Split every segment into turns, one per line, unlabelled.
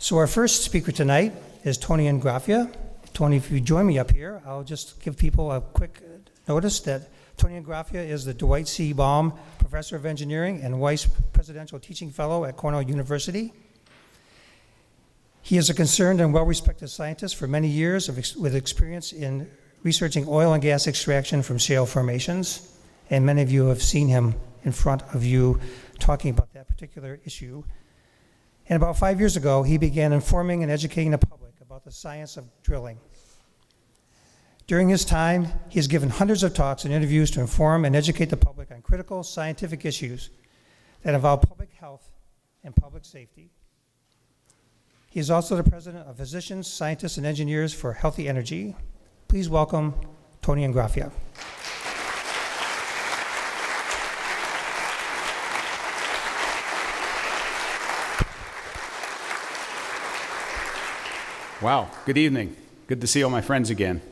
So our first speaker tonight is Tony Ingraffea. Tony, if you join me up here, I'll just give people a quick notice that Tony Ingraffea is the Dwight C. Baum Professor of Engineering and Vice Presidential Teaching Fellow at Cornell University. He is a concerned and well-respected scientist for many years with experience in researching oil and gas extraction from shale formations, and many of you have seen him in front of you talking about that particular issue. And about 5 years ago, he began informing and educating the public about the science of drilling. During his time, he has given hundreds of talks and interviews to inform and educate the public on critical scientific issues that involve public health and public safety. He is also the president of Physicians, Scientists, and Engineers for Healthy Energy. Please welcome Tony Ingraffea.
Wow, good evening. Good to see all my friends again.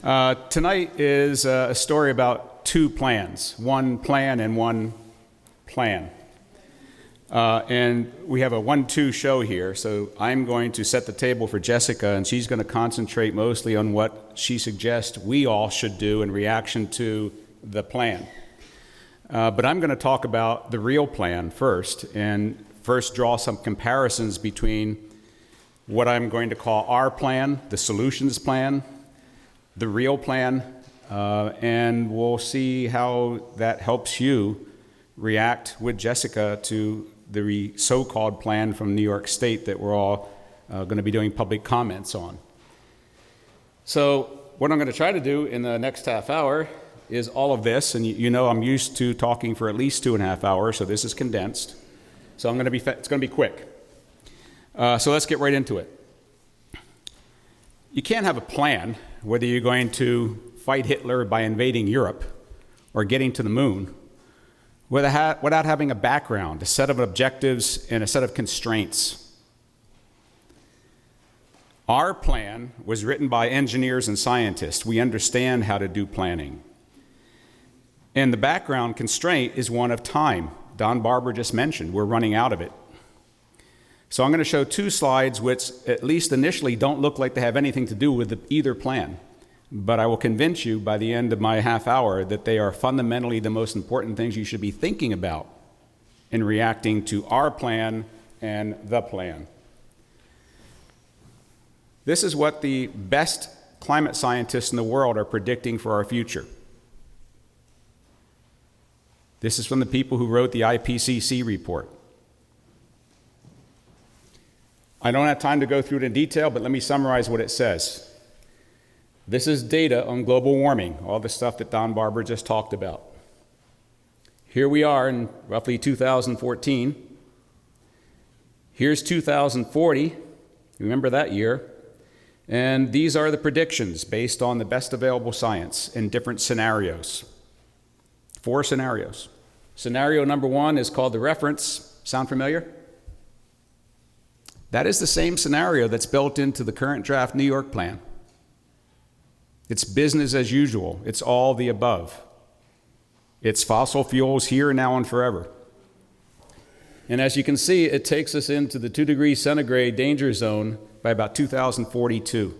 Tonight is a story about two plans, one plan and one plan. And we have a 1-2 show here, so I'm going to set the table for Jessica, and she's going to concentrate mostly on what she suggests we all should do in reaction to the plan. But I'm going to talk about the real plan first, and first draw some comparisons between what I'm going to call our plan, the solutions plan, the real plan, and we'll see how that helps you react with Jessica to the so-called plan from New York State that we're all going to be doing public comments on. So what I'm going to try to do in the next half hour is all of this, and you know I'm used to talking for at least 2.5 hours, so this is condensed. So it's going to be quick. So let's get right into it. You can't have a plan whether you're going to fight Hitler by invading Europe or getting to the moon without having a background, a set of objectives, and a set of constraints. Our plan was written by engineers and scientists. We understand how to do planning. And the background constraint is one of time. Don Barber just mentioned we're running out of it. So I'm going to show two slides which, at least initially, don't look like they have anything to do with either plan. But I will convince you by the end of my half hour that they are fundamentally the most important things you should be thinking about in reacting to our plan and the plan. This is what the best climate scientists in the world are predicting for our future. This is from the people who wrote the IPCC report. I don't have time to go through it in detail, but let me summarize what it says. This is data on global warming, all the stuff that Don Barber just talked about. Here we are in roughly 2014. Here's 2040, remember that year. And these are the predictions based on the best available science in different scenarios. 4 scenarios. Scenario number 1 is called the reference. Sound familiar? That is the same scenario that's built into the current draft New York plan. It's business as usual. It's all the above. It's fossil fuels here, now, and forever. And as you can see, it takes us into the 2 degrees centigrade danger zone by about 2042.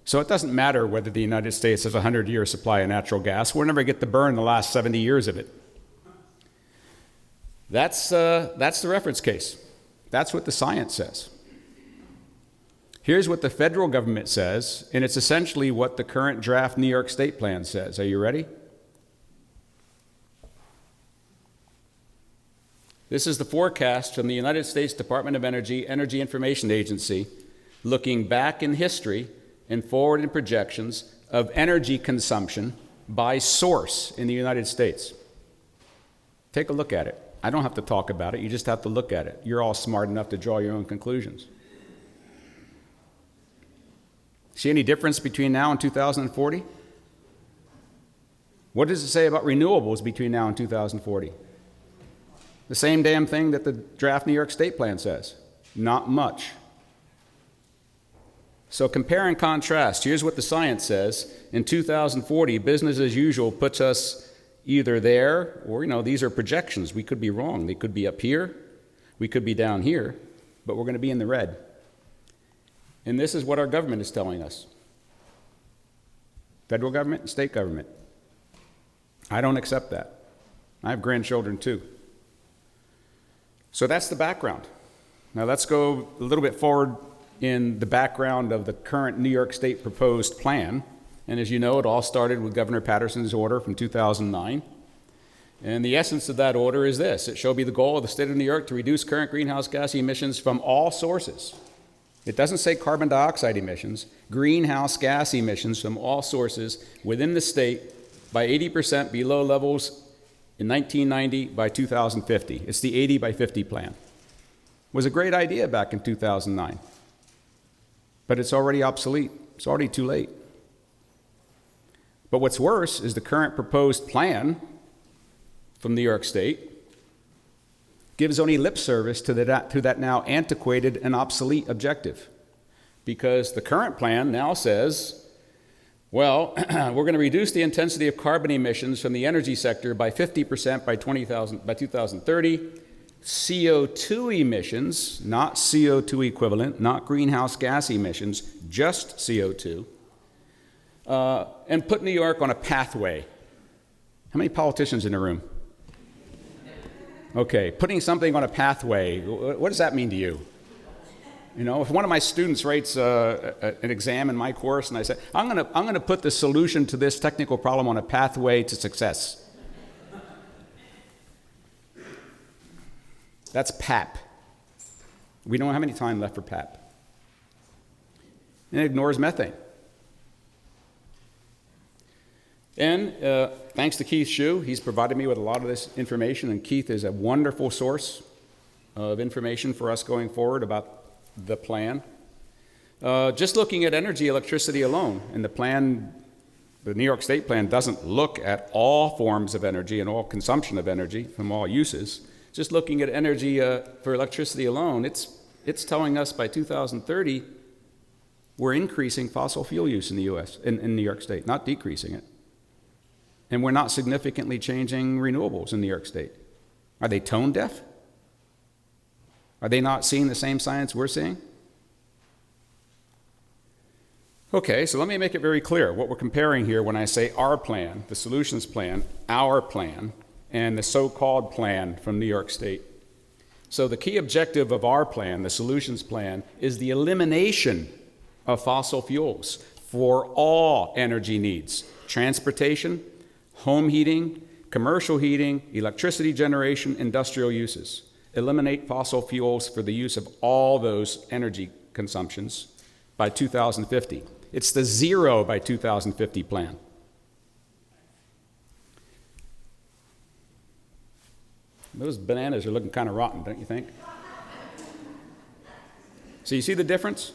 So it doesn't matter whether the United States has a 100-year supply of natural gas. We'll never get to burn the last 70 years of it. That's the reference case. That's what the science says. Here's what the federal government says, and it's essentially what the current draft New York State plan says. Are you ready? This is the forecast from the United States Department of Energy, Energy Information Agency, looking back in history and forward in projections of energy consumption by source in the United States. Take a look at it. I don't have to talk about it. You just have to look at it. You're all smart enough to draw your own conclusions. See any difference between now and 2040? What does it say about renewables between now and 2040? The same damn thing that the draft New York State plan says. Not much. So compare and contrast. Here's what the science says. In 2040, business as usual puts us either there or, these are projections. We could be wrong. They could be up here. We could be down here. but we're going to be in the red. And this is what our government is telling us. Federal government and state government. I don't accept that. I have grandchildren too. So that's the background. Now let's go a little bit forward in the background of the current New York State proposed plan. And as you know, it all started with Governor Patterson's order from 2009. And the essence of that order is this: it shall be the goal of the state of New York to reduce current greenhouse gas emissions from all sources. It doesn't say carbon dioxide emissions, greenhouse gas emissions from all sources within the state by 80% below levels in 1990 by 2050. It's the 80 by 50 plan. It was a great idea back in 2009, but it's already obsolete. It's already too late. But what's worse is the current proposed plan from New York State gives only lip service to that now antiquated and obsolete objective. Because the current plan now says, well, we're going to reduce the intensity of carbon emissions from the energy sector by 50% by 2030. CO2 emissions, not CO2 equivalent, not greenhouse gas emissions, just CO2, and put New York on a pathway. How many politicians in the room? Okay, putting something on a pathway, what does that mean to you? You know, if one of my students writes an exam in my course and I say, I'm going to put the solution to this technical problem on a pathway to success. That's PAP. We don't have any time left for PAP. And it ignores methane. And thanks to Keith Shue, he's provided me with a lot of this information, and Keith is a wonderful source of information for us going forward about the plan. Just looking at energy, electricity alone, and the plan, the New York State plan doesn't look at all forms of energy and all consumption of energy from all uses. Just looking at energy for electricity alone, it's telling us by 2030 we're increasing fossil fuel use in the U.S., in New York State, not decreasing it. And we're not significantly changing renewables in New York State. Are they tone deaf? Are they not seeing the same science we're seeing? Okay, so let me make it very clear what we're comparing here when I say our plan, the solutions plan, our plan, and the so-called plan from New York State. So the key objective of our plan, the solutions plan, is the elimination of fossil fuels for all energy needs: transportation, home heating, commercial heating, electricity generation, industrial uses. Eliminate fossil fuels for the use of all those energy consumptions by 2050. It's the 0 by 2050 plan. Those bananas are looking kind of rotten, don't you think? So you see the difference?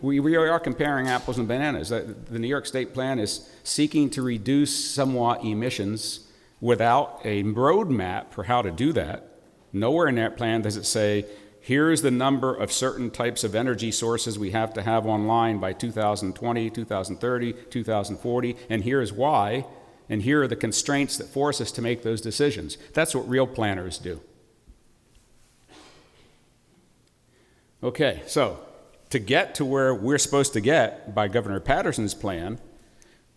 We are comparing apples and bananas. The New York State plan is seeking to reduce somewhat emissions without a roadmap for how to do that. Nowhere in that plan does it say, here's the number of certain types of energy sources we have to have online by 2020, 2030, 2040, and here's why, and here are the constraints that force us to make those decisions. That's what real planners do. Okay, so to get to where we're supposed to get by Governor Patterson's plan,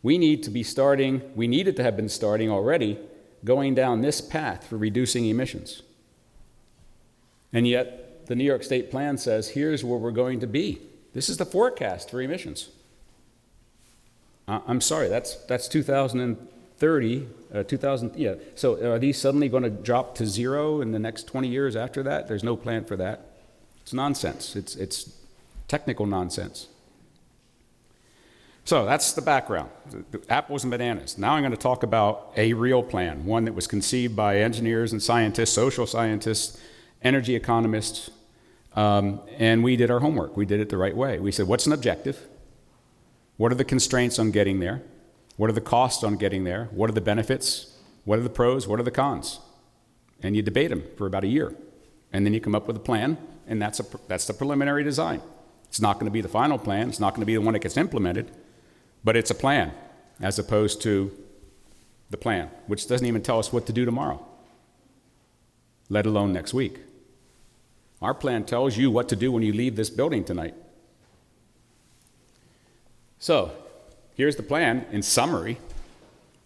we needed to have been starting already going down this path for reducing emissions. And yet, the New York State plan says, here's where we're going to be. This is the forecast for emissions. I'm sorry, that's 2030, So are these suddenly going to drop to 0 in the next 20 years after that? There's no plan for that. It's nonsense. It's technical nonsense. So that's the background, the apples and bananas. Now I'm going to talk about a real plan, one that was conceived by engineers and scientists, social scientists, energy economists, and we did our homework. We did it the right way. We said, what's an objective? What are the constraints on getting there? What are the costs on getting there? What are the benefits? What are the pros? What are the cons? And you debate them for about a year. And then you come up with a plan, and that's the preliminary design. It's not going to be the final plan. It's not going to be the one that gets implemented, but it's a plan as opposed to the plan, which doesn't even tell us what to do tomorrow, let alone next week. Our plan tells you what to do when you leave this building tonight. So, here's the plan in summary.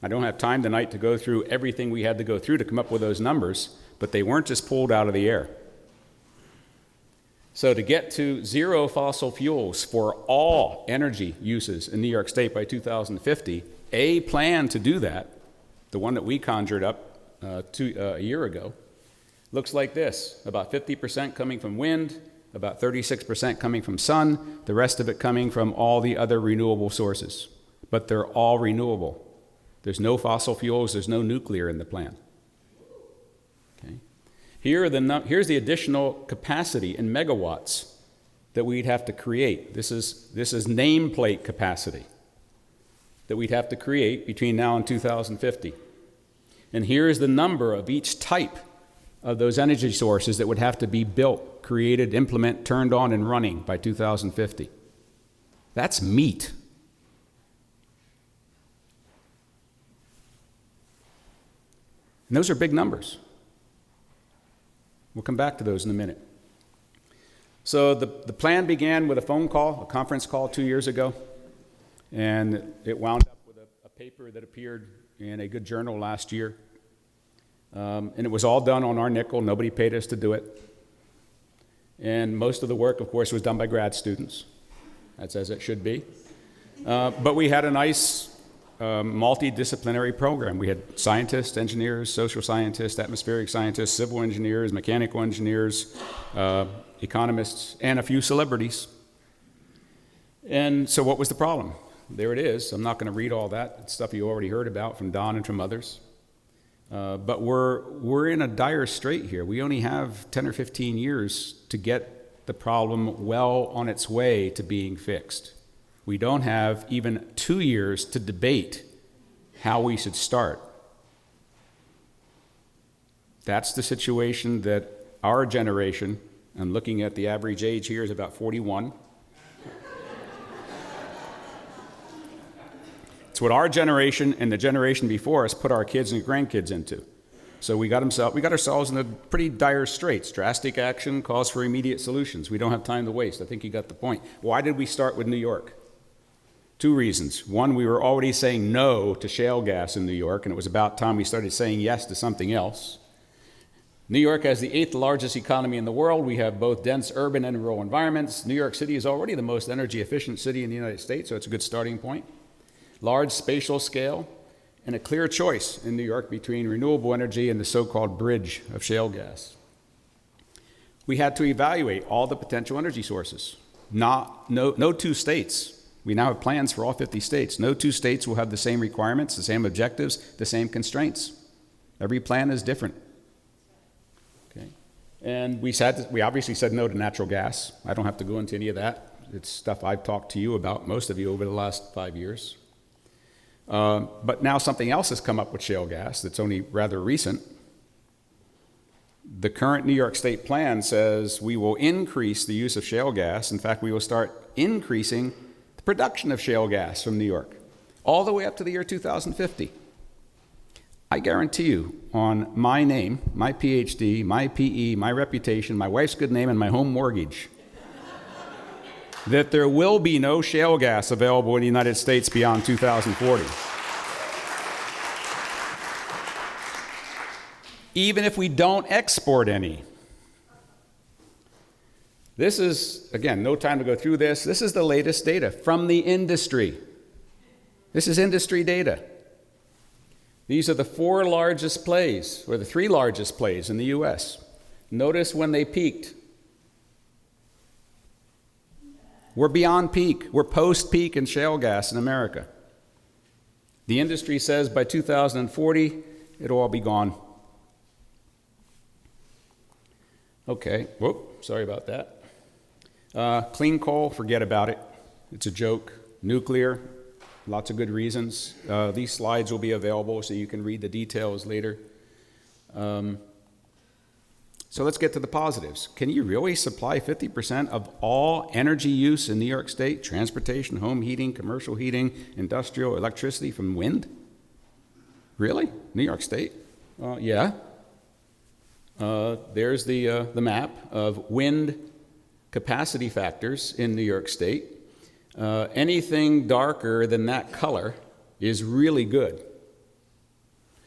I don't have time tonight to go through everything we had to go through to come up with those numbers, but they weren't just pulled out of the air. So to get to zero fossil fuels for all energy uses in New York State by 2050, a plan to do that, the one that we conjured up a year ago, looks like this: about 50% coming from wind, about 36% coming from sun, the rest of it coming from all the other renewable sources. But they're all renewable. There's no fossil fuels, there's no nuclear in the plan. Okay. Here's the additional capacity in megawatts that we'd have to create. This is nameplate capacity that we'd have to create between now and 2050. And here's the number of each type of those energy sources that would have to be built, created, implemented, turned on, and running by 2050. That's meat. And those are big numbers. We'll come back to those in a minute. So the plan began with a phone call, a conference call 2 years ago, and it wound up with a paper that appeared in a good journal last year. And it was all done on our nickel. Nobody paid us to do it. And most of the work, of course, was done by grad students. That's as it should be. But we had a nice multidisciplinary program. We had scientists, engineers, social scientists, atmospheric scientists, civil engineers, mechanical engineers, economists, and a few celebrities. And so what was the problem? There it is. I'm not going to read all that. It's stuff you already heard about from Don and from others. But we're in a dire strait here. We only have 10 or 15 years to get the problem well on its way to being fixed. We don't have even 2 years to debate how we should start. That's the situation that our generation, and looking at the average age here is about 41. It's what our generation and the generation before us put our kids and grandkids into. So we got ourselves in a pretty dire straits. Drastic action calls for immediate solutions. We don't have time to waste. I think you got the point. Why did we start with New York? 2 reasons. One, we were already saying no to shale gas in New York, and it was about time we started saying yes to something else. New York has the 8th largest economy in the world. We have both dense urban and rural environments. New York City is already the most energy efficient city in the United States, so it's a good starting point. Large spatial scale, and a clear choice in New York between renewable energy and the so-called bridge of shale gas. We had to evaluate all the potential energy sources. No 2 states. We now have plans for all 50 states. No 2 states will have the same requirements, the same objectives, the same constraints. Every plan is different. Okay. And we obviously said no to natural gas. I don't have to go into any of that. It's stuff I've talked to you about, most of you, over the last 5 years. But now something else has come up with shale gas that's only rather recent. The current New York State plan says we will increase the use of shale gas. In fact, we will start increasing the production of shale gas from New York all the way up to the year 2050. I guarantee you, on my name, my PhD, my PE, my reputation, my wife's good name, and my home mortgage, that there will be no shale gas available in the United States beyond 2040. Even if we don't export any. This is, again, no time to go through this. This is the latest data from the industry. This is industry data. These are the 4 largest plays, or the 3 largest plays in the US. Notice when they peaked. We're beyond peak. We're post-peak in shale gas in America. The industry says by 2040, it'll all be gone. Okay, whoop, sorry about that. Clean coal, forget about it. It's a joke. Nuclear, lots of good reasons. These slides will be available so you can read the details later. So let's get to the positives. Can you really supply 50% of all energy use in New York State, transportation, home heating, commercial heating, industrial, electricity from wind? Really? New York State? Yeah. there's the map of wind capacity factors in New York State. Anything darker than that color is really good.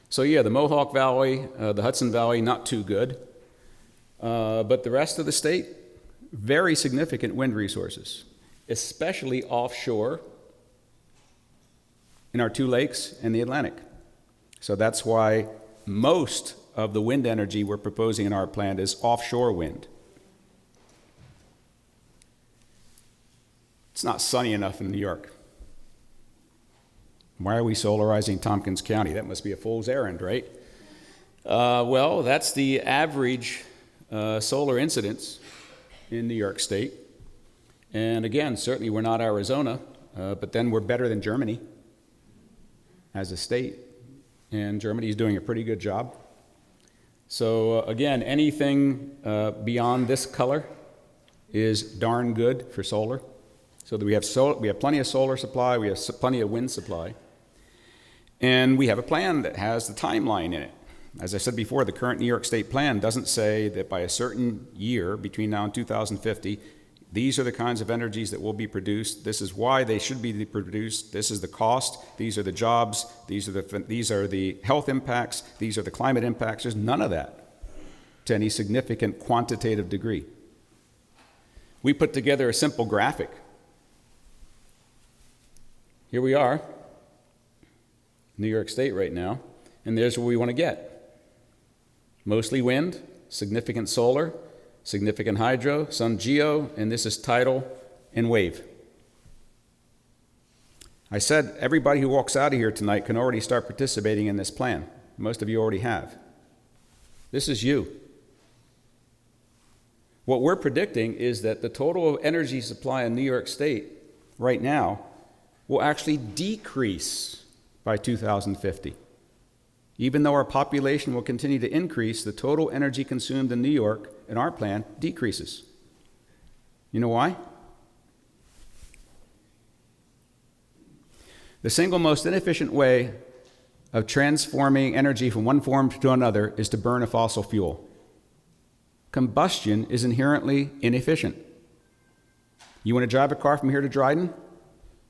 So yeah, the Mohawk Valley, the Hudson Valley, not too good. But the rest of the state, very significant wind resources, especially offshore in our two lakes and the Atlantic. So that's why most of the wind energy we're proposing in our plan is offshore wind. It's not sunny enough in New York. Why are we solarizing Tompkins County? That must be a fool's errand, right? Well, that's the average solar incidence in New York State. And again, certainly we're not Arizona, but then we're better than Germany as a state. And Germany is doing a pretty good job. So again, anything beyond this color is darn good for solar. So that we have plenty of solar supply, we have plenty of wind supply. And we have a plan that has the timeline in it. As I said before, the current New York State plan doesn't say that by a certain year, between now and 2050, these are the kinds of energies that will be produced. This is why they should be produced. This is the cost. These are the jobs. These are the health impacts. These are the climate impacts. There's none of that to any significant quantitative degree. We put together a simple graphic. Here we are, New York State right now, and there's where we want to get. Mostly wind, significant solar, significant hydro, some geo, and this is tidal and wave. I said everybody who walks out of here tonight can already start participating in this plan. Most of you already have. This is you. What we're predicting is that the total energy supply in New York State right now will actually decrease by 2050. Even though our population will continue to increase, the total energy consumed in New York in our plan decreases. You know why? The single most inefficient way of transforming energy from one form to another is to burn a fossil fuel. Combustion is inherently inefficient. You want to drive a car from here to Dryden?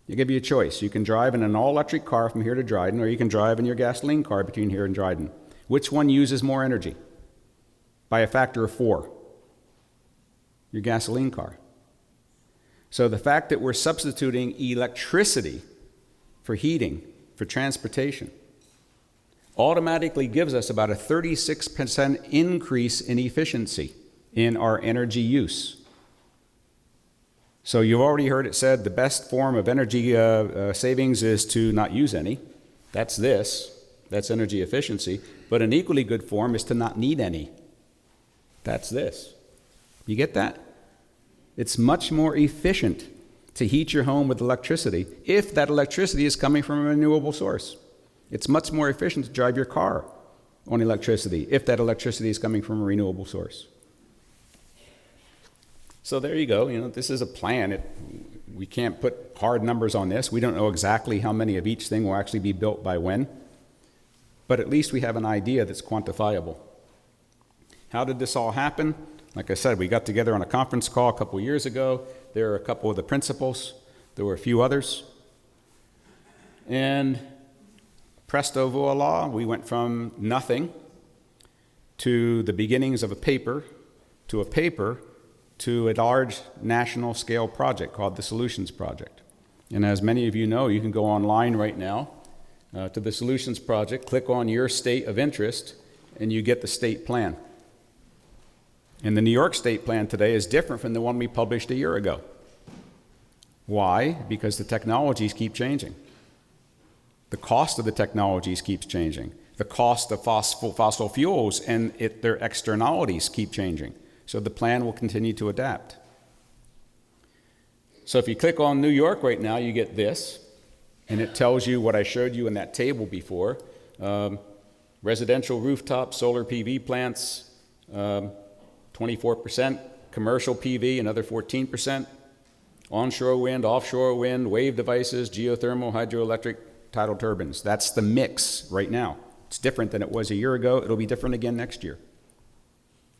I'll give you a choice. You can drive in an all-electric car from here to Dryden, or you can drive in your gasoline car between here and Dryden. Which one uses more energy? By a factor of 4. Your gasoline car. So the fact that we're substituting electricity for heating, for transportation, automatically gives us about a 36% increase in efficiency in our energy use. So you've already heard it said the best form of energy savings is to not use any. That's this. That's energy efficiency. But an equally good form is to not need any. That's this. You get that? It's much more efficient to heat your home with electricity if that electricity is coming from a renewable source. It's much more efficient to drive your car on electricity if that electricity is coming from a renewable source. So there you go. You know, this is a plan. We can't put hard numbers on this. We don't know exactly how many of each thing will actually be built by when. But at least we have an idea that's quantifiable. How did this all happen? Like I said, we got together on a conference call a couple years ago. There are a couple of the principals. There were a few others. And presto voila, we went from nothing to the beginnings of a paper to a large national scale project called the Solutions Project. And as many of you know, you can go online right now to the Solutions Project, click on your state of interest, and you get the state plan. And the New York State plan today is different from the one we published a year ago. Why? Because the technologies keep changing. The cost of the technologies keeps changing. The cost of fossil fuels and their externalities keep changing. So the plan will continue to adapt. So if you click on New York right now, you get this, and it tells you what I showed you in that table before. Residential rooftop solar PV plants, 24%, commercial PV, another 14%, onshore wind, offshore wind, wave devices, geothermal, hydroelectric, tidal turbines. That's the mix right now. It's different than it was a year ago. It'll be different again next year.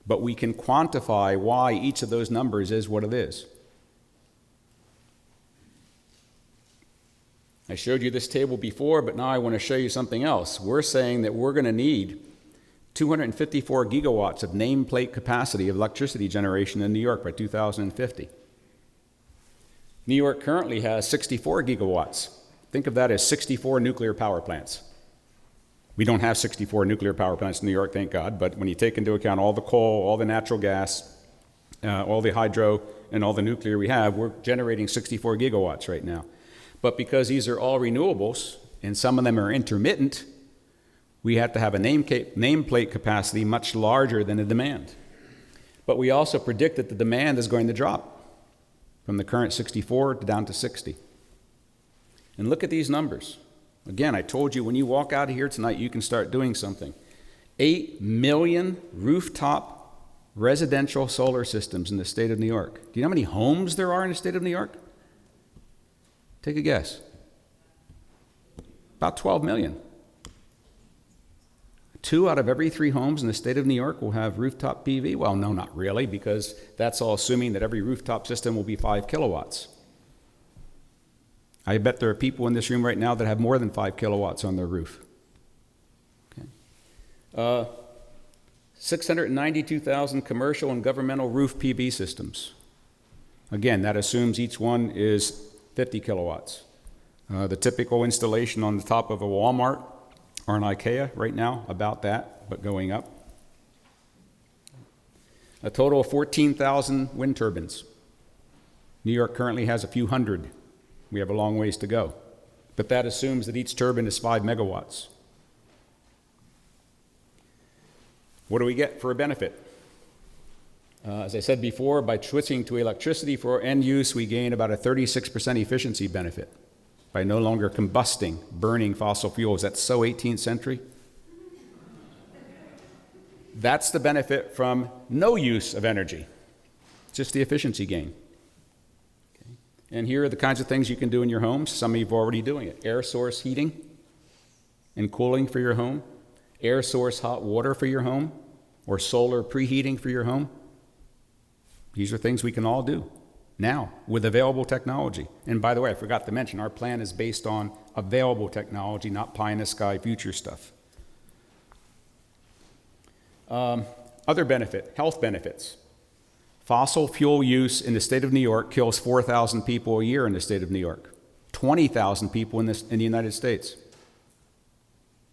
but we can quantify why each of those numbers is what it is. I showed you this table before, but now I want to show you something else. We're saying that we're going to need 254 gigawatts of nameplate capacity of electricity generation in New York by 2050. New York currently has 64 gigawatts. Think of that as 64 nuclear power plants. We don't have 64 nuclear power plants in New York, thank God, but when you take into account all the coal, all the natural gas, all the hydro, and all the nuclear we have, we're generating 64 gigawatts right now. But because these are all renewables, and some of them are intermittent, we have to have a nameplate capacity much larger than the demand. But we also predict that the demand is going to drop from the current 64 down to 60. And look at these numbers. Again, I told you when you walk out of here tonight, you can start doing something. 8 million rooftop residential solar systems in the state of New York. Do you know how many homes there are in the state of New York? Take a guess. About 12 million. 2 out of every 3 homes in the state of New York will have rooftop PV. Well, no, not really, because that's all assuming that every rooftop system will be 5 kilowatts. I bet there are people in this room right now that have more than 5 kilowatts on their roof. Okay. 692,000 commercial and governmental roof PV systems. Again, that assumes each one is 50 kilowatts. The typical installation on the top of a Walmart or an IKEA right now, about that, but going up. A total of 14,000 wind turbines. New York currently has a few hundred. We have a long ways to go. But that assumes that each turbine is 5 megawatts. What do we get for a benefit? As I said before, by switching to electricity for end use, we gain about a 36% efficiency benefit by no longer combusting, burning fossil fuels. That's so 18th century. That's the benefit from no use of energy, just the efficiency gain. Okay. And here are the kinds of things you can do in your homes. Some of you are already doing it. Air source heating and cooling for your home, air source hot water for your home, or solar preheating for your home. These are things we can all do now with available technology. And by the way, I forgot to mention, our plan is based on available technology, not pie-in-the-sky future stuff. Other benefit, health benefits. Fossil fuel use in the state of New York kills 4,000 people a year in the state of New York, 20,000 people in the United States.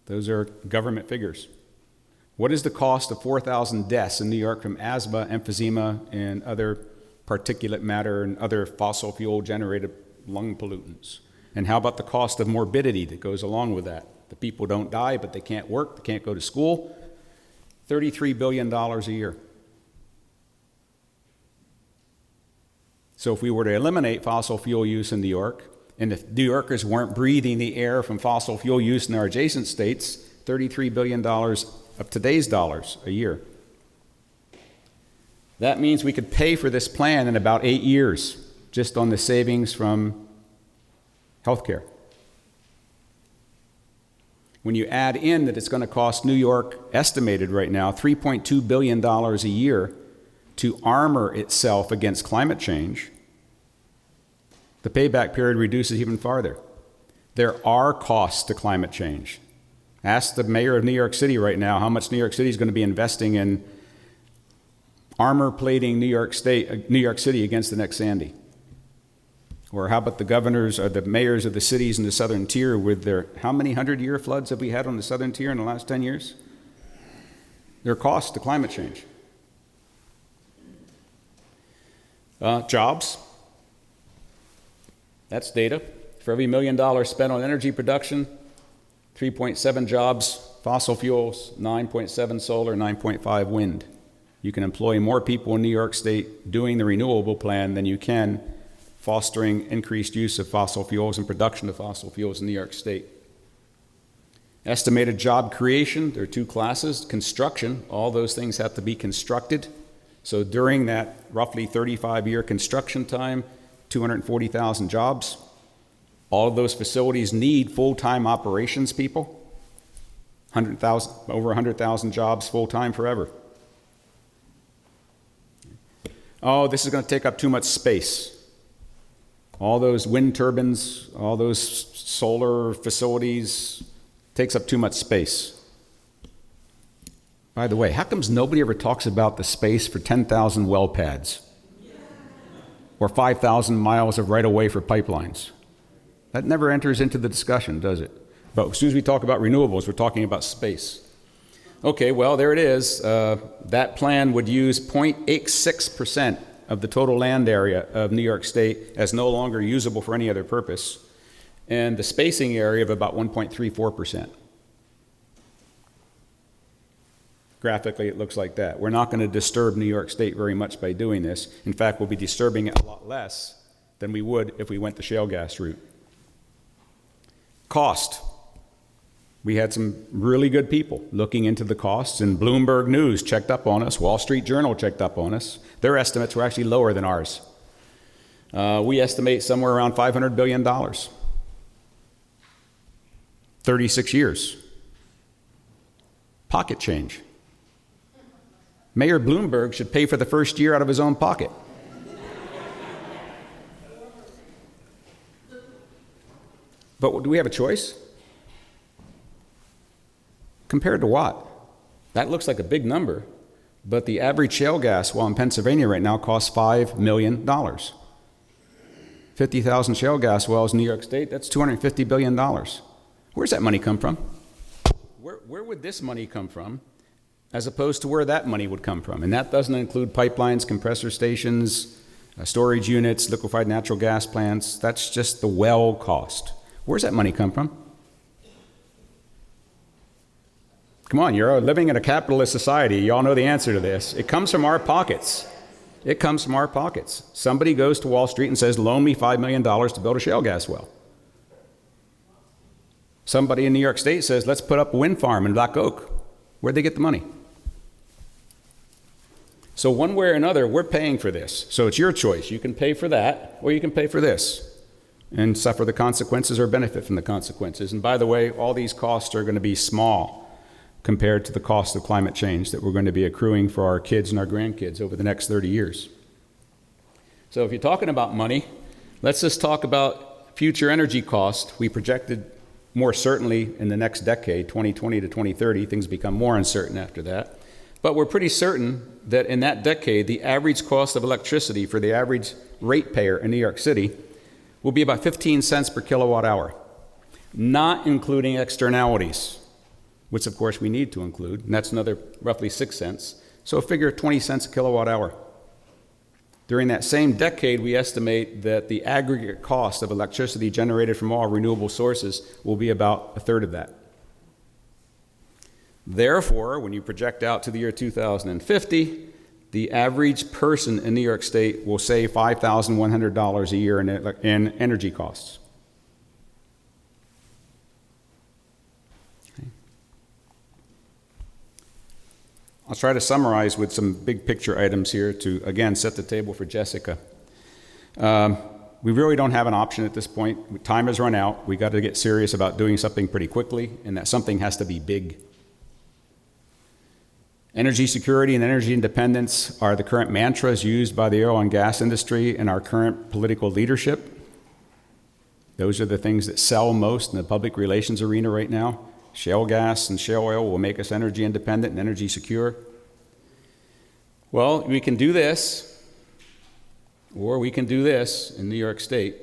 Those are government figures. What is the cost of 4,000 deaths in New York from asthma, emphysema, and other particulate matter and other fossil fuel generated lung pollutants? And how about the cost of morbidity that goes along with that? The people don't die, but they can't work, they can't go to school. $33 billion a year. So if we were to eliminate fossil fuel use in New York, and if New Yorkers weren't breathing the air from fossil fuel use in our adjacent states, $33 billion of today's dollars a year. That means we could pay for this plan in about 8 years, just on the savings from healthcare. When you add in that it's going to cost New York, estimated right now, $3.2 billion a year to armor itself against climate change, the payback period reduces even farther. There are costs to climate change. Ask the mayor of New York City right now how much New York City is going to be investing in armor plating New York City against the next Sandy. Or how about the governors or the mayors of the cities in the southern tier with their, how many 100-year floods have we had on the southern tier in the last 10 years? There are costs to climate change. Jobs. That's data. For every $1 million spent on energy production, 3.7 jobs, fossil fuels, 9.7 solar, 9.5 wind. You can employ more people in New York State doing the renewable plan than you can fostering increased use of fossil fuels and production of fossil fuels in New York State. Estimated job creation, there are 2 classes. Construction, all those things have to be constructed. So during that roughly 35-year construction time, 240,000 jobs. All of those facilities need full-time operations people. 100,000, over 100,000 jobs full-time forever. Oh, this is going to take up too much space. All those wind turbines, all those solar facilities, takes up too much space. By the way, how comes nobody ever talks about the space for 10,000 well pads? Or 5,000 miles of right-of-way for pipelines? That never enters into the discussion, does it? But as soon as we talk about renewables, we're talking about space. Okay, well, there it is. That plan would use 0.86% of the total land area of New York State as no longer usable for any other purpose, and the spacing area of about 1.34%. Graphically, it looks like that. We're not going to disturb New York State very much by doing this. In fact, we'll be disturbing it a lot less than we would if we went the shale gas route. Cost. We had some really good people looking into the costs, and Bloomberg News checked up on us. Wall Street Journal checked up on us. Their estimates were actually lower than ours. We estimate somewhere around $500 billion. 36 years. Pocket change. Mayor Bloomberg should pay for the first year out of his own pocket. But do we have a choice? Compared to what? That looks like a big number, but the average shale gas well in Pennsylvania right now costs $5 million. 50,000 shale gas wells in New York State, that's $250 billion. Where's that money come from? Where would this money come from as opposed to where that money would come from? And that doesn't include pipelines, compressor stations, storage units, liquefied natural gas plants. That's just the well cost. Where's that money come from? Come on, you're living in a capitalist society. You all know the answer to this. It comes from our pockets. It comes from our pockets. Somebody goes to Wall Street and says, loan me $5 million to build a shale gas well. Somebody in New York State says, let's put up a wind farm in Black Oak. Where'd they get the money? So one way or another, we're paying for this. So it's your choice. You can pay for that, or you can pay for this and suffer the consequences or benefit from the consequences. And by the way, all these costs are going to be small compared to the cost of climate change that we're going to be accruing for our kids and our grandkids over the next 30 years. So if you're talking about money, let's just talk about future energy cost. We projected more certainly in the next decade, 2020 to 2030, things become more uncertain after that. But we're pretty certain that in that decade, the average cost of electricity for the average ratepayer in New York City will be about 15 cents per kilowatt hour, not including externalities, which of course we need to include, and that's another roughly 6 cents. So figure 20 cents a kilowatt hour. During that same decade, we estimate that the aggregate cost of electricity generated from all renewable sources will be about a third of that. Therefore, when you project out to the year 2050, the average person in New York State will save $5,100 a year in energy costs. I'll try to summarize with some big picture items here to, again, set the table for Jessica. We really don't have an option at this point. Time has run out. We got to get serious about doing something pretty quickly, and that something has to be big. Energy security and energy independence are the current mantras used by the oil and gas industry and our current political leadership. Those are the things that sell most in the public relations arena right now. Shale gas and shale oil will make us energy independent and energy secure. Well, we can do this, or we can do this in New York State.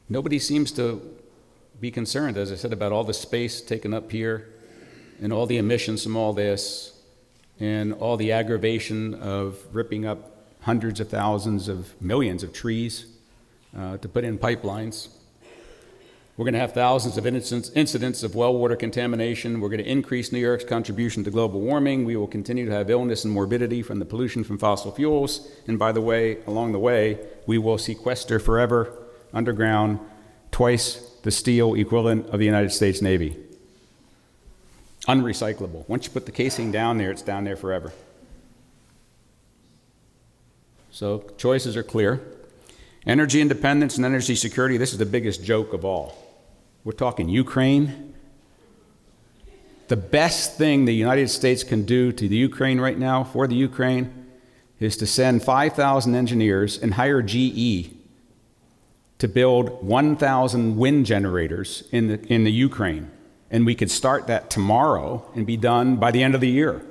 Nobody seems to be concerned, as I said, about all the space taken up here and all the emissions from all this and all the aggravation of ripping up hundreds of thousands of millions of trees to put in pipelines. We're going to have thousands of incidents of well water contamination. We're going to increase New York's contribution to global warming. We will continue to have illness and morbidity from the pollution from fossil fuels. And by the way, along the way, we will sequester forever underground twice the steel equivalent of the United States Navy. Unrecyclable. Once you put the casing down there, it's down there forever. So choices are clear. Energy independence and energy security, this is the biggest joke of all. We're talking Ukraine, The best thing the United States can do to the Ukraine right now, for the Ukraine, is to send 5,000 engineers and hire GE to build 1,000 wind generators in the Ukraine. And we could start that tomorrow and be done by the end of the year.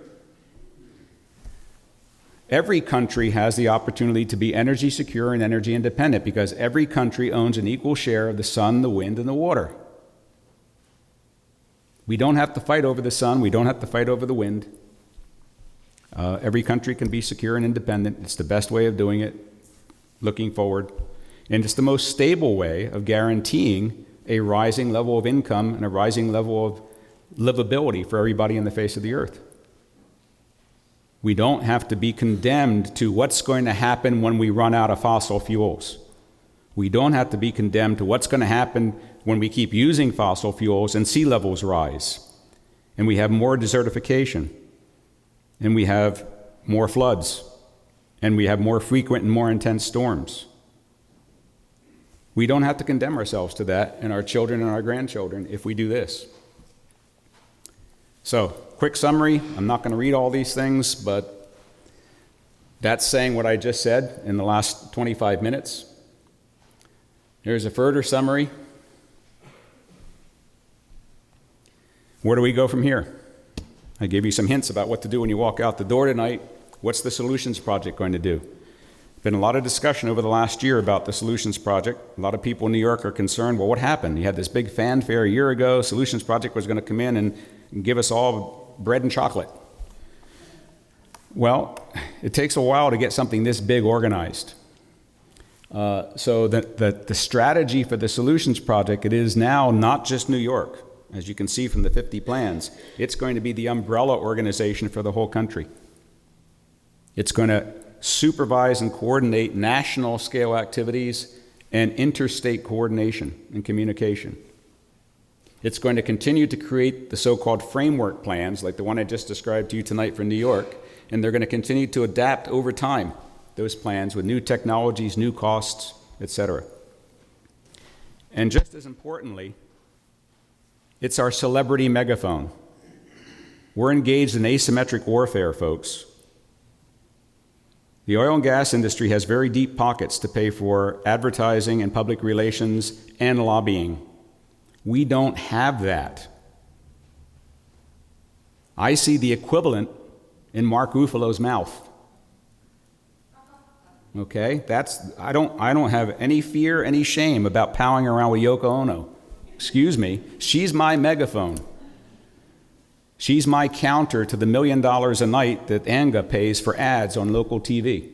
Every country has the opportunity to be energy secure and energy independent because every country owns an equal share of the sun, the wind, and the water. We don't have to fight over the sun. We don't have to fight over the wind. Every country can be secure and independent. It's the best way of doing it, looking forward. And it's the most stable way of guaranteeing a rising level of income and a rising level of livability for everybody in the face of the earth. We don't have to be condemned to what's going to happen when we run out of fossil fuels. We don't have to be condemned to what's going to happen when we keep using fossil fuels and sea levels rise, and we have more desertification, and we have more floods, and we have more frequent and more intense storms. We don't have to condemn ourselves to that and our children and our grandchildren if we do this. So, quick summary. I'm not going to read all these things, but that's saying what I just said in the last 25 minutes. Here's a further summary. Where do we go from here? I gave you some hints about what to do when you walk out the door tonight. What's the Solutions Project going to do? Been a lot of discussion over the last year about the Solutions Project. A lot of people in New York are concerned, well, what happened? You had this big fanfare a year ago. Solutions Project was going to come in and give us all bread and chocolate. Well, it takes a while to get something this big organized. So the strategy for the Solutions Project, it is now not just New York. As you can see from the 50 plans, it's going to be the umbrella organization for the whole country. It's going to supervise and coordinate national scale activities and interstate coordination and communication. It's going to continue to create the so-called framework plans, like the one I just described to you tonight for New York, and they're going to continue to adapt over time those plans with new technologies, new costs, etc. And just as importantly, it's our celebrity megaphone. We're engaged in asymmetric warfare, folks. The oil and gas industry has very deep pockets to pay for advertising and public relations and lobbying. We don't have that. I see the equivalent in Mark Ruffalo's mouth. Okay? I don't have any fear, any shame about palling around with Yoko Ono. Excuse me, she's my megaphone. She's my counter to the $1 million a night that ANGA pays for ads on local TV.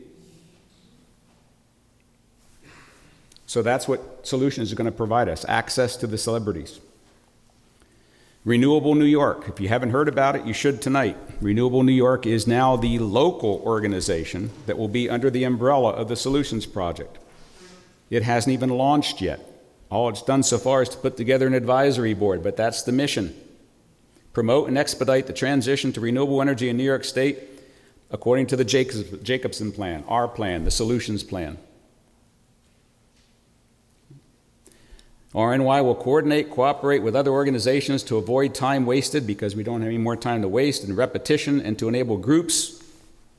So that's what Solutions is going to provide us, access to the celebrities. Renewable New York. If you haven't heard about it, you should tonight. Renewable New York is now the local organization that will be under the umbrella of the Solutions Project. It hasn't even launched yet. All it's done so far is to put together an advisory board, but that's the mission. Promote and expedite the transition to renewable energy in New York State according to the Jacobson Plan, our plan, the Solutions Plan. RNY will coordinate, cooperate with other organizations to avoid time wasted, because we don't have any more time to waste, and repetition, and to enable groups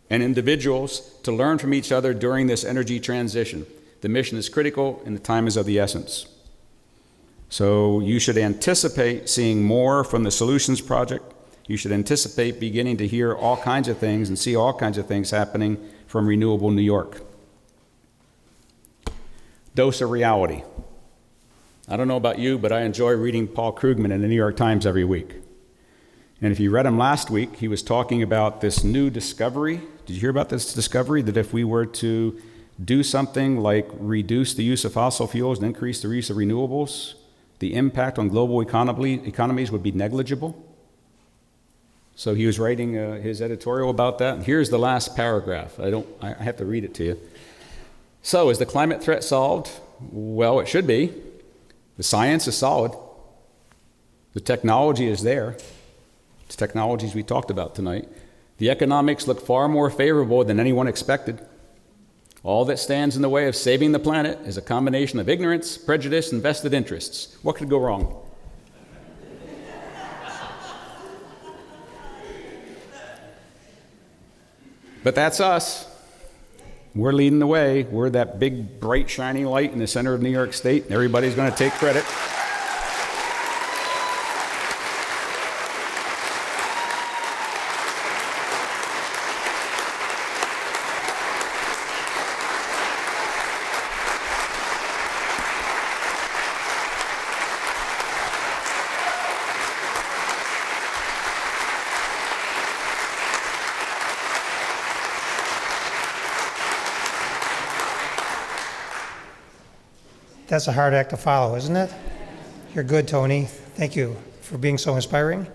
and individuals to learn from each other during this energy transition. The mission is critical and the time is of the essence. So you should anticipate seeing more from the Solutions Project. You should anticipate beginning to hear all kinds of things and see all kinds of things happening from Renewable New York. Dose of reality. I don't know about you, but I enjoy reading Paul Krugman in the New York Times every week. And if you read him last week, he was talking about this new discovery. Did you hear about this discovery that if we were to do something like reduce the use of fossil fuels and increase the use of renewables, the impact on global economies would be negligible? So he was writing his editorial about that. And here's the last paragraph. I have to read it to you. So, is the climate threat solved? Well, it should be. The science is solid. The technology is there. It's technologies we talked about tonight. The economics look far more favorable than anyone expected. All that stands in the way of saving the planet is a combination of ignorance, prejudice, and vested interests. What could go wrong? But that's us. We're leading the way. We're that big, bright, shining light in the center of New York State, and everybody's going to take credit.
That's a hard act to follow, isn't it? You're good, Tony. Thank you for being so inspiring.